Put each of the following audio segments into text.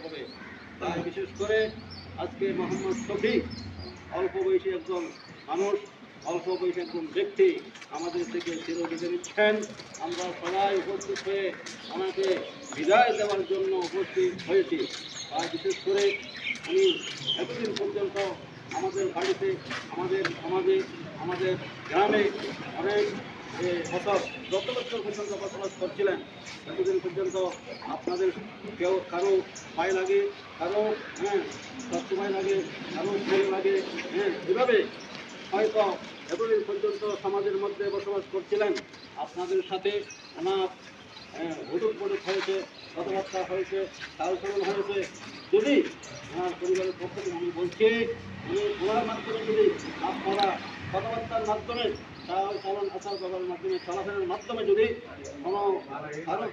হবে। তাই বিশেষ করে আজকে মোহাম্মদ শফিক অল্প বয়সী একজন মানুষ, অল্প বয়সী একজন ব্যক্তি আমাদের থেকে চিরবিদায় নিচ্ছেন। আমরা সবাই উপস্থিত হয়ে ওনাকে বিদায় দেওয়ার জন্য উপস্থিত হয়েছি। আর বিশেষ করে উনি এতদিন পর্যন্ত আমাদের বাড়িতে, আমাদের সমাজে, আমাদের গ্রামে অনেক বছর, 10 বছর পর্যন্ত বসবাস করছিলেন। এতদিন পর্যন্ত আপনাদের কেউ কারো পায়ে লাগে, কারো সবসময় লাগে, কারো ছেলে লাগে, এভাবে হয়তো এতদিন পর্যন্ত সমাজের মধ্যে বসবাস করছিলেন। আপনাদের সাথে ওনার হুটুক পটুক হয়েছে, কথাবার্তা হয়েছে, চালচলন হয়েছে। যদি ওনার পরিবারের পক্ষ থেকে আমি বলছি, ওনার মাধ্যমে যদি আপনারা কথাবার্তার মাধ্যমে, চালন আচার ব্যবহারের মাধ্যমে, চলাফেরার মাধ্যমে যদি কোনো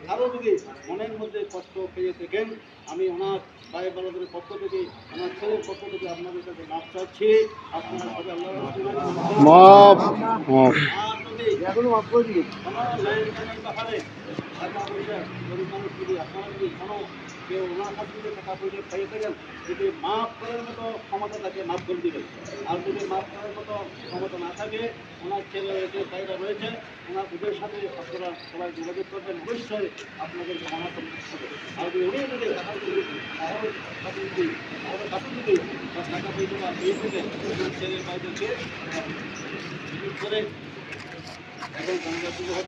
কারো যদি মনের মধ্যে কষ্ট পেয়ে থাকেন, আমি ওনার ভাই বলদের পক্ষ থেকে, ওনার ছেলের পক্ষ থেকে আপনাদের কাছে মাপ চাচ্ছি। আপনারা সবাই আল্লাহর এখনো মাপ করে দিন। ব্যাপারে টাকা পয়সা গরিব মানুষ যদি আপনারা যদি কোনো কেউ ওনার কাছ থেকে টাকা পয়সা খাইয়ে থাকেন, যদি মাফ করার মতো ক্ষমতা থাকে মাফ করে দেবেন। আর যদি মাফ করার মতো ক্ষমতা না থাকে, ওনার ছেলে রয়েছে, ভাইরা রয়েছে, ওনার ওদের সাথে আপনারা সবাই যোগাযোগ করবেন, অবশ্যই আপনাদের ক্ষমা করতে হবে। আর যদি উনি যদি টাকা যদি তাহলে কাছে যদি টাকা পয়সা পেয়ে থাকেন, ওনার ছেলে ভাইদেরকে বিশেষ করে এখন